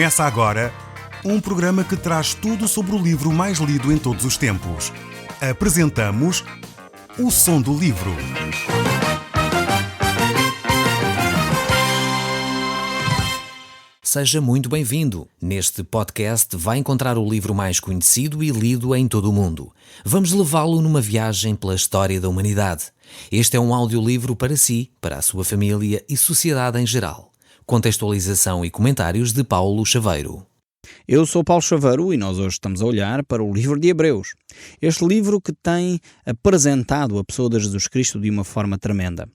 Começa agora um programa que traz tudo sobre o livro mais lido em todos os tempos. Apresentamos O Som do Livro. Seja muito bem-vindo. Neste podcast vai encontrar o livro mais conhecido e lido em todo o mundo. Vamos levá-lo numa viagem pela história da humanidade. Este é um audiolivro para si, para a sua família e sociedade em geral. Contextualização e comentários de Paulo Chaveiro. Eu sou Paulo Chaveiro e nós hoje estamos a olhar para o livro de Hebreus. Este livro que tem apresentado a pessoa de Jesus Cristo de uma forma tremenda.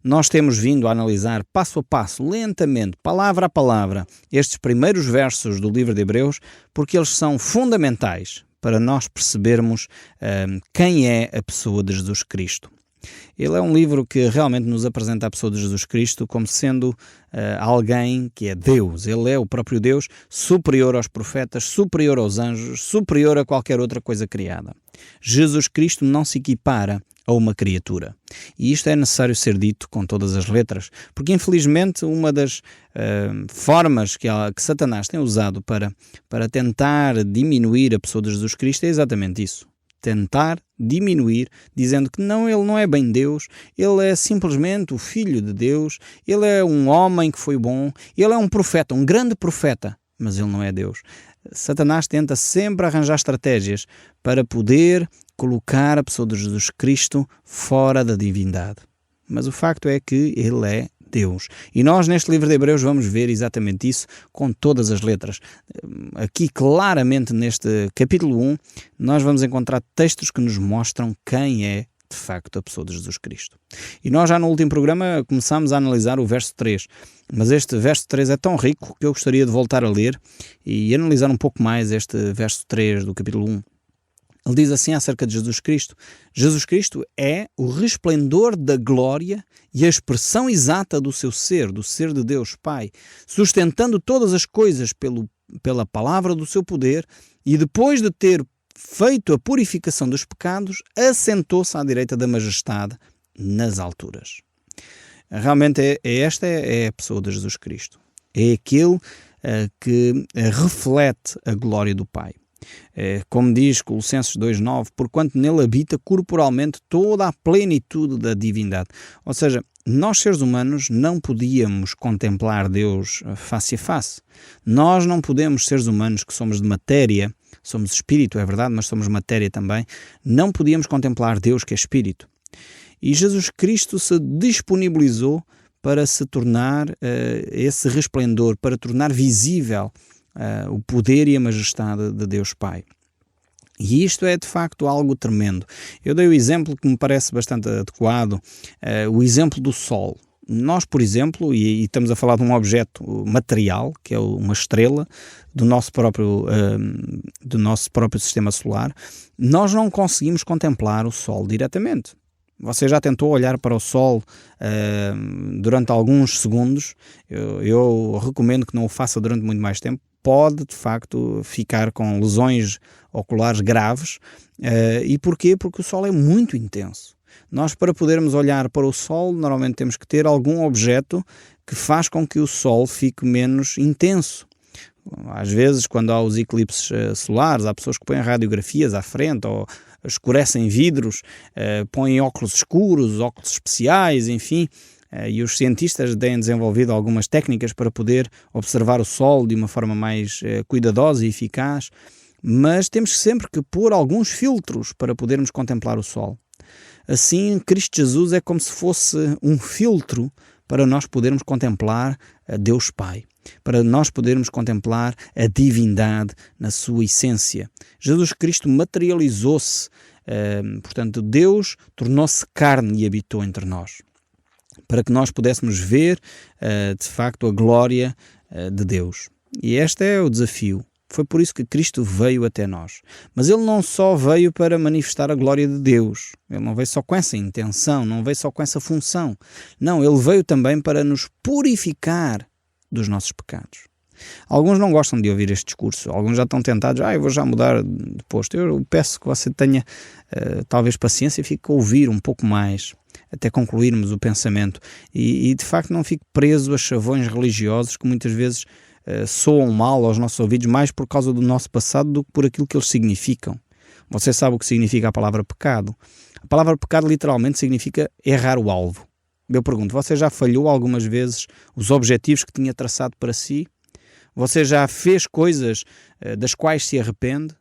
Nós temos vindo a analisar passo a passo, lentamente, palavra a palavra, estes primeiros versos do livro de Hebreus, porque eles são fundamentais para nós percebermos quem é a pessoa de Jesus Cristo. Ele é um livro que realmente nos apresenta a pessoa de Jesus Cristo como sendo alguém que é Deus. Ele é o próprio Deus, superior aos profetas, superior aos anjos, superior a qualquer outra coisa criada. Jesus Cristo não se equipara a uma criatura. E isto é necessário ser dito com todas as letras, porque infelizmente uma das formas que Satanás tem usado para tentar diminuir a pessoa de Jesus Cristo é exatamente isso. Tentar diminuir, dizendo que não, ele não é bem Deus, ele é simplesmente o Filho de Deus, ele é um homem que foi bom, ele é um profeta, um grande profeta, mas ele não é Deus. Satanás tenta sempre arranjar estratégias para poder colocar a pessoa de Jesus Cristo fora da divindade. Mas o facto é que ele é Deus. E nós neste livro de Hebreus vamos ver exatamente isso com todas as letras. Aqui claramente neste capítulo 1 nós vamos encontrar textos que nos mostram quem é de facto a pessoa de Jesus Cristo. E nós já no último programa começámos a analisar o verso 3, mas este verso 3 é tão rico que eu gostaria de voltar a ler e analisar um pouco mais este verso 3 do capítulo 1. Ele diz assim acerca de Jesus Cristo: Jesus Cristo é o resplendor da glória e a expressão exata do seu ser, do ser de Deus Pai, sustentando todas as coisas pela palavra do seu poder, e depois de ter feito a purificação dos pecados, assentou-se à direita da majestade nas alturas. Realmente esta é a pessoa de Jesus Cristo. É aquele que reflete a glória do Pai. Como diz Colossenses 2:9, porquanto nele habita corporalmente toda a plenitude da divindade. Ou seja, nós seres humanos não podíamos contemplar Deus face a face. Nós não podemos, seres humanos que somos de matéria, somos espírito, é verdade, mas somos matéria também, não podíamos contemplar Deus que é espírito. E Jesus Cristo se disponibilizou para se tornar esse resplendor, para tornar visível o poder e a majestade de Deus Pai. E isto é de facto algo tremendo. Eu dei o exemplo que me parece bastante adequado, o exemplo do Sol. Nós, por exemplo, e estamos a falar de um objeto material, que é uma estrela do nosso próprio sistema solar, nós não conseguimos contemplar o Sol diretamente. Você já tentou olhar para o Sol durante alguns segundos? Eu recomendo que não o faça durante muito mais tempo. Pode, de facto, ficar com lesões oculares graves. E porquê? Porque o Sol é muito intenso. Nós, para podermos olhar para o Sol, normalmente temos que ter algum objeto que faz com que o Sol fique menos intenso. Às vezes, quando há os eclipses solares, há pessoas que põem radiografias à frente ou escurecem vidros, põem óculos escuros, óculos especiais, enfim. E os cientistas têm desenvolvido algumas técnicas para poder observar o Sol de uma forma mais cuidadosa e eficaz, mas temos sempre que pôr alguns filtros para podermos contemplar o Sol. Assim, Cristo Jesus é como se fosse um filtro para nós podermos contemplar a Deus Pai, para nós podermos contemplar a divindade na sua essência. Jesus Cristo materializou-se, portanto, Deus tornou-se carne e habitou entre nós, para que nós pudéssemos ver, de facto, a glória de Deus. E este é o desafio. Foi por isso que Cristo veio até nós. Mas ele não só veio para manifestar a glória de Deus. Ele não veio só com essa intenção, não veio só com essa função. Não, ele veio também para nos purificar dos nossos pecados. Alguns não gostam de ouvir este discurso. Alguns já estão tentados, eu vou já mudar de posto. Eu peço que você tenha talvez paciência e fique a ouvir um pouco mais, até concluirmos o pensamento. E de facto não fique preso a chavões religiosos que muitas vezes soam mal aos nossos ouvidos mais por causa do nosso passado do que por aquilo que eles significam. Você sabe o que significa a palavra pecado? A palavra pecado literalmente significa errar o alvo. Eu pergunto, você já falhou algumas vezes os objetivos que tinha traçado para si? Você já fez coisas das quais se arrepende?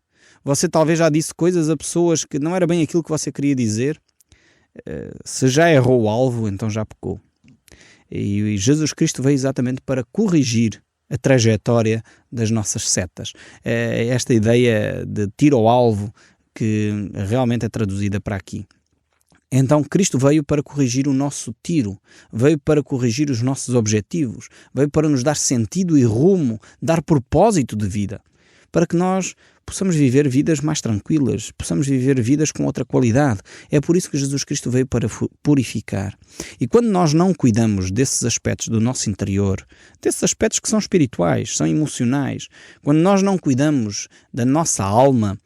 Você talvez já disse coisas a pessoas que não era bem aquilo que você queria dizer? Se já errou o alvo, então já pecou. E Jesus Cristo veio exatamente para corrigir a trajetória das nossas setas. Esta ideia de tiro ao alvo que realmente é traduzida para aqui. Então Cristo veio para corrigir o nosso tiro, veio para corrigir os nossos objetivos, veio para nos dar sentido e rumo, dar propósito de vida, para que nós possamos viver vidas mais tranquilas, possamos viver vidas com outra qualidade. É por isso que Jesus Cristo veio para purificar. E quando nós não cuidamos desses aspectos do nosso interior, desses aspectos que são espirituais, são emocionais, quando nós não cuidamos da nossa alma,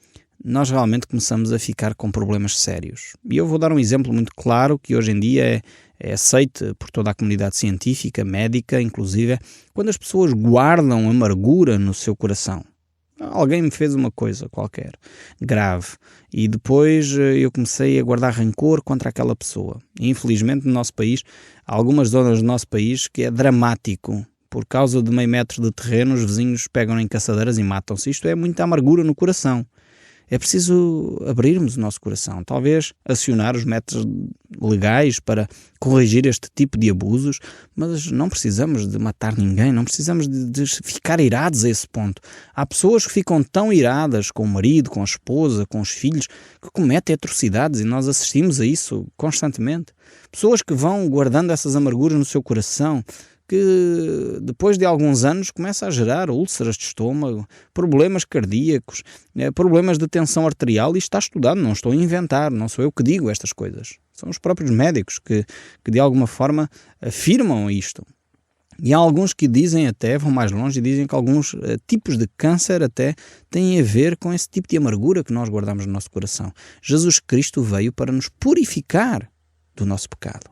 nós realmente começamos a ficar com problemas sérios. E eu vou dar um exemplo muito claro que hoje em dia é aceito por toda a comunidade científica, médica, inclusive, quando as pessoas guardam amargura no seu coração. Alguém me fez uma coisa qualquer, grave, e depois eu comecei a guardar rancor contra aquela pessoa. E, infelizmente, no nosso país, há algumas zonas do nosso país que é dramático. Por causa de meio metro de terreno, os vizinhos pegam em caçadeiras e matam-se. Isto é muita amargura no coração. É preciso abrirmos o nosso coração, talvez acionar os métodos legais para corrigir este tipo de abusos, mas não precisamos de matar ninguém, não precisamos de ficar irados a esse ponto. Há pessoas que ficam tão iradas com o marido, com a esposa, com os filhos, que cometem atrocidades e nós assistimos a isso constantemente. Pessoas que vão guardando essas amarguras no seu coração, que depois de alguns anos começa a gerar úlceras de estômago, problemas cardíacos, problemas de tensão arterial, e está estudado, não estou a inventar, não sou eu que digo estas coisas. São os próprios médicos que de alguma forma afirmam isto. E há alguns que dizem até, vão mais longe e dizem que alguns tipos de câncer até têm a ver com esse tipo de amargura que nós guardamos no nosso coração. Jesus Cristo veio para nos purificar do nosso pecado.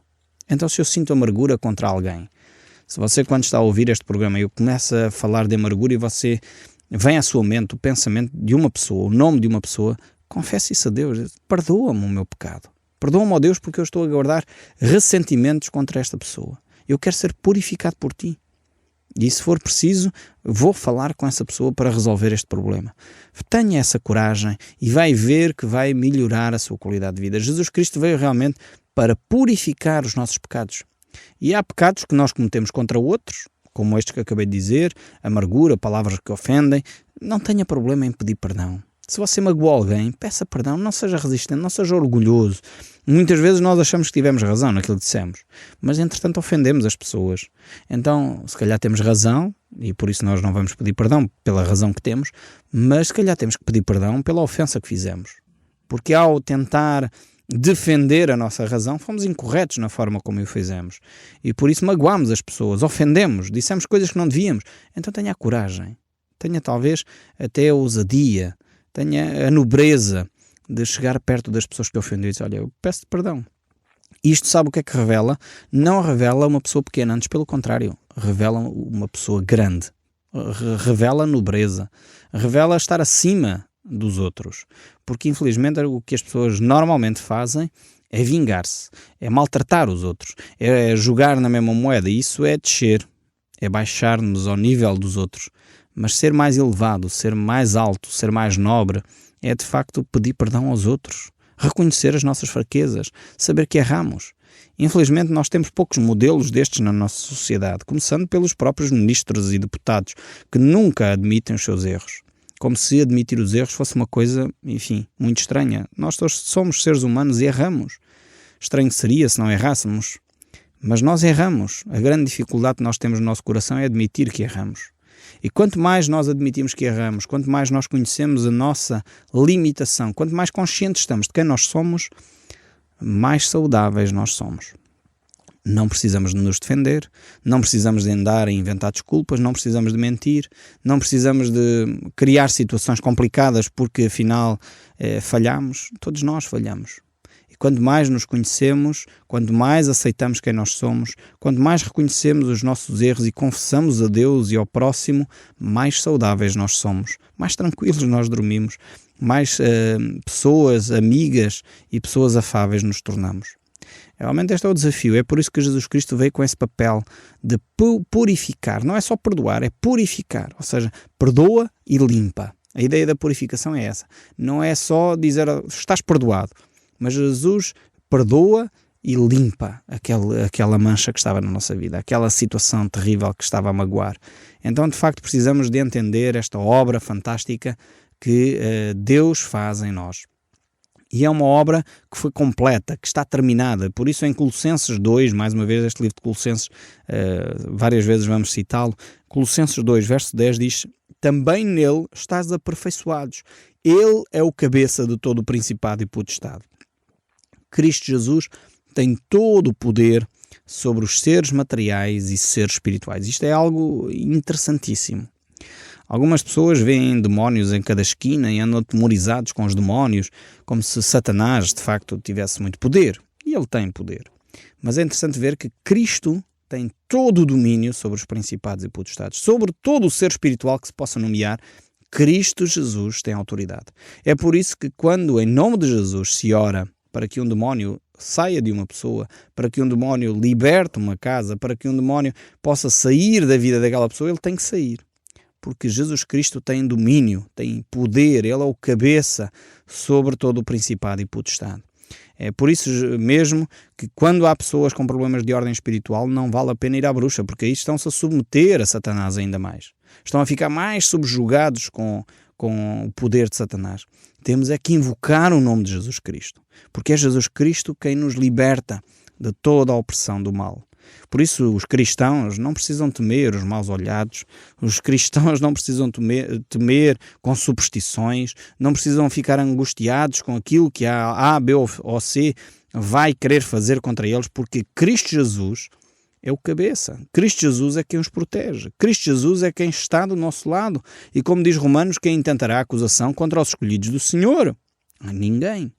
Então, se eu sinto amargura contra alguém, se você, quando está a ouvir este programa, eu começo a falar de amargura e você vem à sua mente o pensamento de uma pessoa, o nome de uma pessoa, confesse isso a Deus. Perdoa-me o meu pecado. Perdoa-me, ó Deus, porque eu estou a guardar ressentimentos contra esta pessoa. Eu quero ser purificado por ti. E se for preciso, vou falar com essa pessoa para resolver este problema. Tenha essa coragem e vai ver que vai melhorar a sua qualidade de vida. Jesus Cristo veio realmente para purificar os nossos pecados. E há pecados que nós cometemos contra outros, como estes que acabei de dizer, amargura, palavras que ofendem. Não tenha problema em pedir perdão. Se você magoou alguém, peça perdão, não seja resistente, não seja orgulhoso. Muitas vezes nós achamos que tivemos razão naquilo que dissemos, mas entretanto ofendemos as pessoas. Então, se calhar temos razão, e por isso nós não vamos pedir perdão pela razão que temos, mas se calhar temos que pedir perdão pela ofensa que fizemos. Porque ao tentar defender a nossa razão, fomos incorretos na forma como o fizemos. E por isso magoámos as pessoas, ofendemos, dissemos coisas que não devíamos. Então tenha a coragem, tenha talvez até a ousadia, tenha a nobreza de chegar perto das pessoas que ofendeu e dizer, olha, eu peço-te perdão. Isto sabe o que é que revela? Não revela uma pessoa pequena, antes pelo contrário, revela uma pessoa grande, revela nobreza, revela estar acima dos outros, porque infelizmente o que as pessoas normalmente fazem é vingar-se, é maltratar os outros, é jogar na mesma moeda, e isso é descer, é baixar-nos ao nível dos outros. Mas ser mais elevado, ser mais alto, ser mais nobre, é de facto pedir perdão aos outros, reconhecer as nossas fraquezas, saber que erramos. Infelizmente nós temos poucos modelos destes na nossa sociedade, começando pelos próprios ministros e deputados, que nunca admitem os seus erros. Como se admitir os erros fosse uma coisa, enfim, muito estranha. Nós todos somos seres humanos e erramos. Estranho seria se não errássemos. Mas nós erramos. A grande dificuldade que nós temos no nosso coração é admitir que erramos. E quanto mais nós admitimos que erramos, quanto mais nós conhecemos a nossa limitação, quanto mais conscientes estamos de quem nós somos, mais saudáveis nós somos. Não precisamos de nos defender, não precisamos de andar a inventar desculpas, não precisamos de mentir, não precisamos de criar situações complicadas porque afinal falhamos. Todos nós falhamos. E Quanto mais nos conhecemos, quanto mais aceitamos quem nós somos, quanto mais reconhecemos os nossos erros e confessamos a Deus e ao próximo, mais saudáveis nós somos, mais tranquilos nós dormimos, mais pessoas amigas e pessoas afáveis nos tornamos. Realmente este é o desafio, é por isso que Jesus Cristo veio com esse papel de purificar. Não é só perdoar, é purificar, ou seja, perdoa e limpa. A ideia da purificação é essa. Não é só dizer estás perdoado, mas Jesus perdoa e limpa aquela mancha que estava na nossa vida, aquela situação terrível que estava a magoar. Então, de facto, precisamos de entender esta obra fantástica que Deus faz em nós. E é uma obra que foi completa, que está terminada. Por isso em Colossenses 2, mais uma vez este livro de Colossenses, várias vezes vamos citá-lo, Colossenses 2, verso 10 diz: também nele estás aperfeiçoados. Ele é o cabeça de todo o principado e potestade. Cristo Jesus tem todo o poder sobre os seres materiais e seres espirituais. Isto é algo interessantíssimo. Algumas pessoas veem demónios em cada esquina e andam atemorizados com os demónios, como se Satanás, de facto, tivesse muito poder. E ele tem poder. Mas é interessante ver que Cristo tem todo o domínio sobre os principados e potestades, sobre todo o ser espiritual que se possa nomear. Cristo Jesus tem autoridade. É por isso que quando, em nome de Jesus, se ora para que um demónio saia de uma pessoa, para que um demónio liberte uma casa, para que um demónio possa sair da vida daquela pessoa, ele tem que sair. Porque Jesus Cristo tem domínio, tem poder, ele é o cabeça sobre todo o principado e potestade. É por isso mesmo que quando há pessoas com problemas de ordem espiritual não vale a pena ir à bruxa, porque aí estão-se a submeter a Satanás ainda mais. Estão a ficar mais subjugados com o poder de Satanás. Temos é que invocar o nome de Jesus Cristo, porque é Jesus Cristo quem nos liberta de toda a opressão do mal. Por isso os cristãos não precisam temer os maus olhados, os cristãos não precisam temer com superstições, não precisam ficar angustiados com aquilo que a A, B ou C vai querer fazer contra eles, porque Cristo Jesus é o cabeça. Cristo Jesus é quem os protege. Cristo Jesus é quem está do nosso lado. E como diz Romanos, quem intentará acusação contra os escolhidos do Senhor? Ninguém.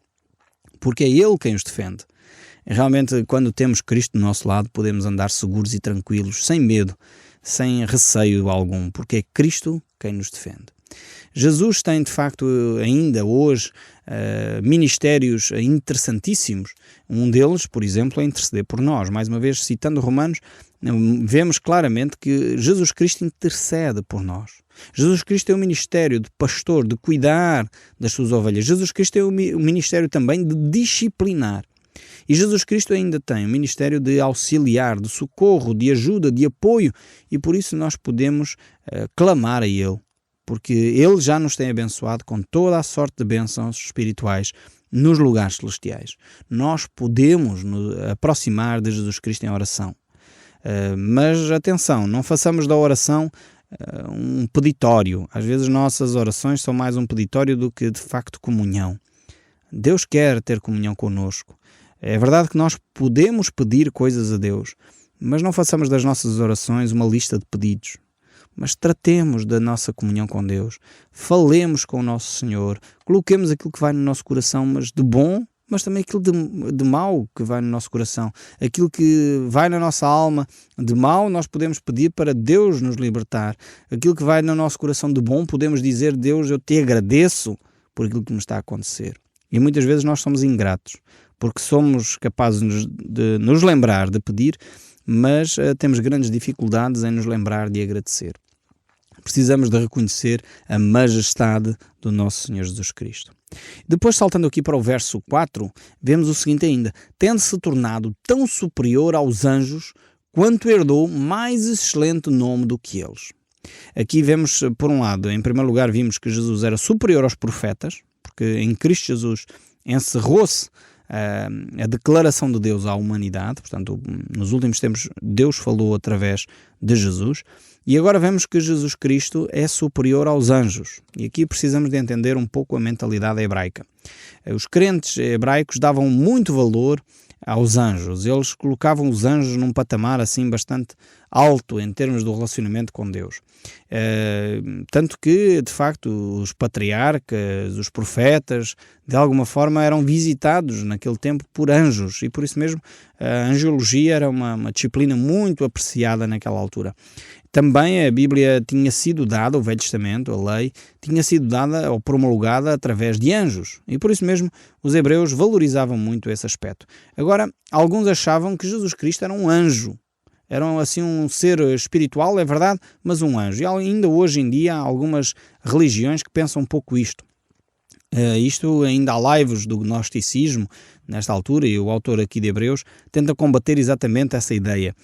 Porque é Ele quem os defende. Realmente, quando temos Cristo do nosso lado, podemos andar seguros e tranquilos, sem medo, sem receio algum, porque é Cristo quem nos defende. Jesus tem, de facto, ainda hoje, ministérios interessantíssimos. Um deles, por exemplo, é interceder por nós. Mais uma vez, citando Romanos, vemos claramente que Jesus Cristo intercede por nós. Jesus Cristo tem o ministério de pastor, de cuidar das suas ovelhas. Jesus Cristo tem o ministério também de disciplinar. E Jesus Cristo ainda tem o ministério de auxiliar, de socorro, de ajuda, de apoio, e por isso nós podemos clamar a Ele, porque Ele já nos tem abençoado com toda a sorte de bênçãos espirituais nos lugares celestiais. Nós podemos nos aproximar de Jesus Cristo em oração. Mas atenção, não façamos da oração um peditório. Às vezes nossas orações são mais um peditório do que de facto comunhão. Deus quer ter comunhão connosco. É verdade que nós podemos pedir coisas a Deus, mas não façamos das nossas orações uma lista de pedidos. Mas tratemos da nossa comunhão com Deus, falemos com o nosso Senhor, coloquemos aquilo que vai no nosso coração, mas de bom, mas também aquilo de mau que vai no nosso coração. Aquilo que vai na nossa alma de mau, nós podemos pedir para Deus nos libertar. Aquilo que vai no nosso coração de bom, podemos dizer: Deus, eu te agradeço por aquilo que me está a acontecer. E muitas vezes nós somos ingratos, porque somos capazes de nos lembrar de pedir, mas temos grandes dificuldades em nos lembrar de agradecer. Precisamos de reconhecer a majestade do nosso Senhor Jesus Cristo. Depois, saltando aqui para o verso 4, vemos o seguinte ainda: tendo-se tornado tão superior aos anjos, quanto herdou mais excelente nome do que eles. Aqui vemos, por um lado, em primeiro lugar, vimos que Jesus era superior aos profetas, porque em Cristo Jesus encerrou-se a declaração de Deus à humanidade. Portanto, nos últimos tempos Deus falou através de Jesus, e agora vemos que Jesus Cristo é superior aos anjos, e aqui precisamos de entender um pouco a mentalidade hebraica. Os crentes hebraicos davam muito valor aos anjos. Eles colocavam os anjos num patamar assim bastante alto em termos do relacionamento com Deus. Tanto que, de facto, os patriarcas, os profetas, de alguma forma eram visitados naquele tempo por anjos, e por isso mesmo a angiologia era uma disciplina muito apreciada naquela altura. Também a Bíblia tinha sido dada, o Velho Testamento, a lei, tinha sido dada ou promulgada através de anjos, e por isso mesmo os hebreus valorizavam muito esse aspecto. Agora, alguns achavam que Jesus Cristo era um anjo. Era assim um ser espiritual, é verdade, mas um anjo. E ainda hoje em dia há algumas religiões que pensam um pouco isto. Isto ainda há laivos do gnosticismo nesta altura, e o autor aqui de Hebreus tenta combater exatamente essa ideia,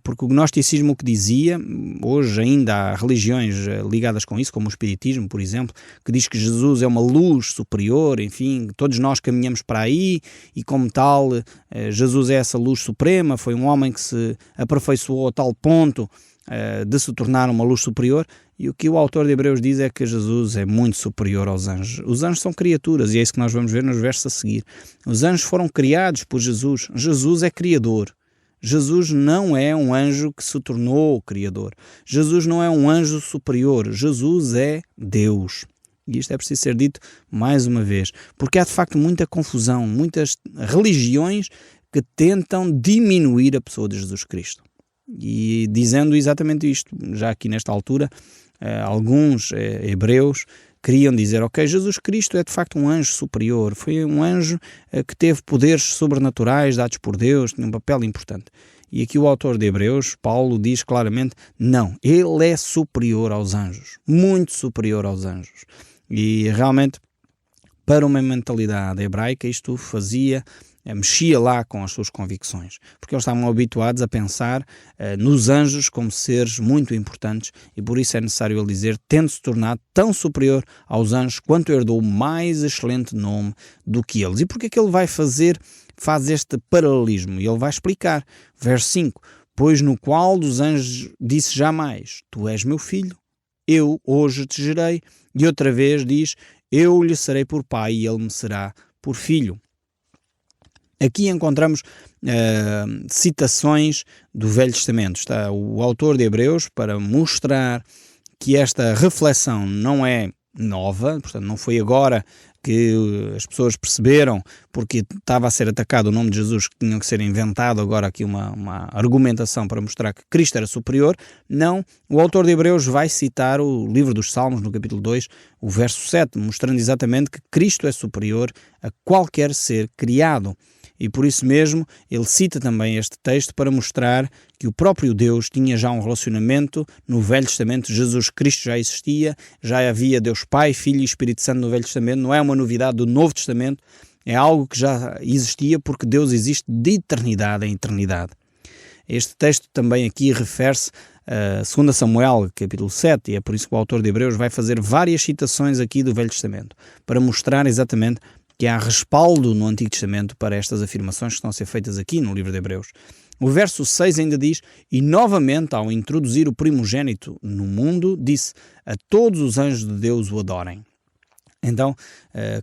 porque o gnosticismo o que dizia, hoje ainda há religiões ligadas com isso, como o espiritismo, por exemplo, que diz que Jesus é uma luz superior, enfim, todos nós caminhamos para aí, e como tal, Jesus é essa luz suprema, foi um homem que se aperfeiçoou a tal ponto de se tornar uma luz superior. E o que o autor de Hebreus diz é que Jesus é muito superior aos anjos. Os anjos são criaturas, e é isso que nós vamos ver nos versos a seguir. Os anjos foram criados por Jesus. Jesus é criador. Jesus não é um anjo que se tornou criador. Jesus não é um anjo superior. Jesus é Deus. E isto é preciso ser dito mais uma vez, porque há de facto muita confusão, muitas religiões que tentam diminuir a pessoa de Jesus Cristo. E dizendo exatamente isto, já aqui nesta altura, alguns hebreus queriam dizer, ok, Jesus Cristo é de facto um anjo superior, foi um anjo que teve poderes sobrenaturais dados por Deus, tinha um papel importante. E aqui o autor de Hebreus, Paulo, diz claramente, não, ele é superior aos anjos, muito superior aos anjos. E realmente, para uma mentalidade hebraica, isto mexia lá com as suas convicções, porque eles estavam habituados a pensar nos anjos como seres muito importantes, e por isso é necessário ele dizer, tendo-se tornado tão superior aos anjos quanto herdou mais excelente nome do que eles. E porque é que ele faz este paralelismo? E ele vai explicar, verso 5, pois no qual dos anjos disse jamais, tu és meu filho, eu hoje te gerei, e outra vez diz, eu lhe serei por pai e ele me será por filho. Aqui encontramos citações do Velho Testamento. Está o autor de Hebreus para mostrar que esta reflexão não é nova, portanto não foi agora que as pessoas perceberam, porque estava a ser atacado o nome de Jesus, que tinha que ser inventado agora aqui uma argumentação para mostrar que Cristo era superior. Não, o autor de Hebreus vai citar o livro dos Salmos, no capítulo 2, o verso 7, mostrando exatamente que Cristo é superior a qualquer ser criado. E por isso mesmo ele cita também este texto para mostrar que o próprio Deus tinha já um relacionamento no Velho Testamento. Jesus Cristo já existia, já havia Deus Pai, Filho e Espírito Santo no Velho Testamento. Não é uma novidade do Novo Testamento, é algo que já existia, porque Deus existe de eternidade em eternidade. Este texto também aqui refere-se a 2 Samuel, capítulo 7, e é por isso que o autor de Hebreus vai fazer várias citações aqui do Velho Testamento, para mostrar exatamente que há respaldo no Antigo Testamento para estas afirmações que estão a ser feitas aqui no livro de Hebreus. O verso 6 ainda diz, e novamente ao introduzir o primogênito no mundo, disse, a todos os anjos de Deus o adorem. Então,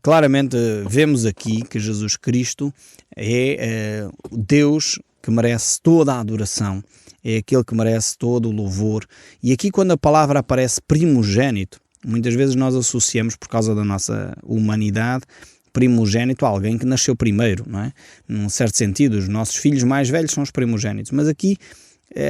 claramente vemos aqui que Jesus Cristo é Deus que merece toda a adoração, é aquele que merece todo o louvor. E aqui quando a palavra aparece primogênito, muitas vezes nós associamos, por causa da nossa humanidade, primogênito a alguém que nasceu primeiro, não é? Num certo sentido, os nossos filhos mais velhos são os primogênitos, mas aqui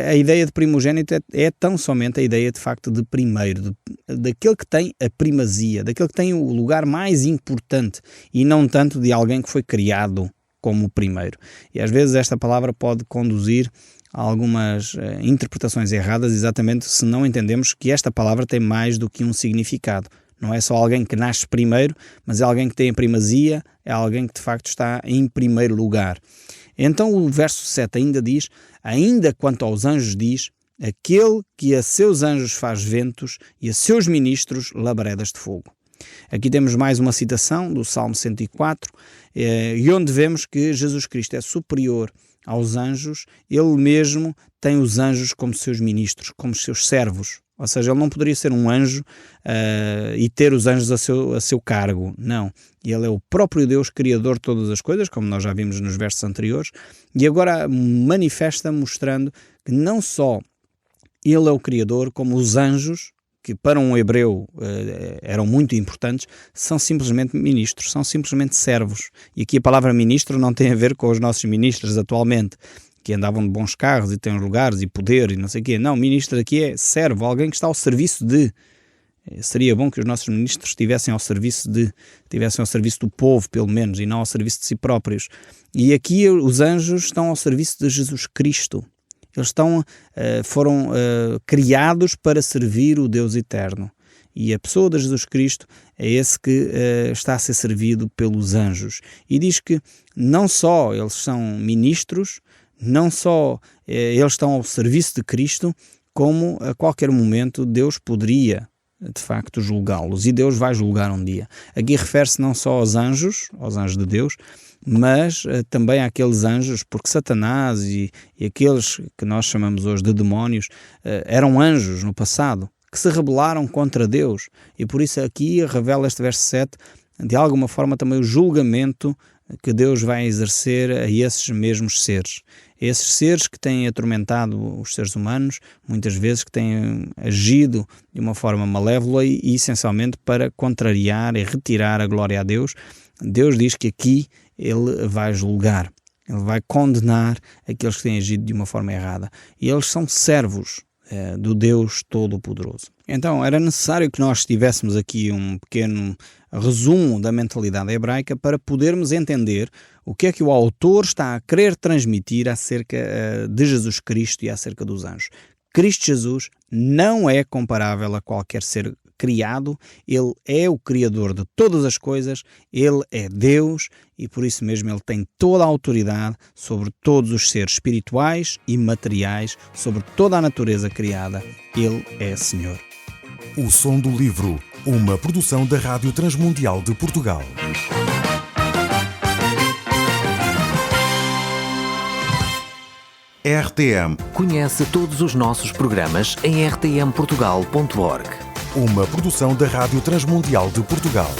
a ideia de primogênito é tão somente a ideia de facto de primeiro, daquele que tem a primazia, daquele que tem o lugar mais importante, e não tanto de alguém que foi criado como o primeiro. E às vezes esta palavra pode conduzir a algumas interpretações erradas, exatamente se não entendemos que esta palavra tem mais do que um significado. Não é só alguém que nasce primeiro, mas é alguém que tem a primazia, é alguém que de facto está em primeiro lugar. Então o verso 7 ainda diz, ainda quanto aos anjos diz, aquele que a seus anjos faz ventos e a seus ministros labaredas de fogo. Aqui temos mais uma citação do Salmo 104, e onde vemos que Jesus Cristo é superior aos anjos, ele mesmo tem os anjos como seus ministros, como seus servos. Ou seja, ele não poderia ser um anjo e ter os anjos a seu cargo. Não. Ele é o próprio Deus, criador de todas as coisas, como nós já vimos nos versos anteriores, e agora manifesta mostrando que não só ele é o criador, como os anjos, que para um hebreu eram muito importantes, são simplesmente ministros, são simplesmente servos. E aqui a palavra ministro não tem a ver com os nossos ministros atualmente, que andavam de bons carros e têm lugares e poder e não sei o quê. Não, ministro aqui é servo, alguém que está ao serviço de. Seria bom que os nossos ministros estivessem ao serviço do povo, pelo menos, e não ao serviço de si próprios. E aqui os anjos estão ao serviço de Jesus Cristo. Eles foram criados para servir o Deus eterno. E a pessoa de Jesus Cristo é esse que está a ser servido pelos anjos. E diz que não só eles são ministros, não só eles estão ao serviço de Cristo, como a qualquer momento Deus poderia, de facto, julgá-los. E Deus vai julgar um dia. Aqui refere-se não só aos anjos de Deus, mas também àqueles anjos, porque Satanás e aqueles que nós chamamos hoje de demónios eram anjos no passado, que se rebelaram contra Deus. E por isso aqui revela este verso 7, de alguma forma também o julgamento que Deus vai exercer a esses mesmos seres. Esses seres que têm atormentado os seres humanos, muitas vezes que têm agido de uma forma malévola e essencialmente para contrariar e retirar a glória a Deus. Deus diz que aqui Ele vai julgar, Ele vai condenar aqueles que têm agido de uma forma errada. E eles são servos do Deus Todo-Poderoso. Então, era necessário que nós tivéssemos aqui um pequeno resumo da mentalidade hebraica para podermos entender o que é que o autor está a querer transmitir acerca de Jesus Cristo e acerca dos anjos. Cristo Jesus não é comparável a qualquer ser criado, Ele é o Criador de todas as coisas, Ele é Deus e por isso mesmo Ele tem toda a autoridade sobre todos os seres espirituais e materiais, sobre toda a natureza criada. Ele é Senhor. O Som do Livro, uma produção da Rádio Transmundial de Portugal. RTM. Conhece todos os nossos programas em rtmportugal.org. Uma produção da Rádio Transmundial de Portugal.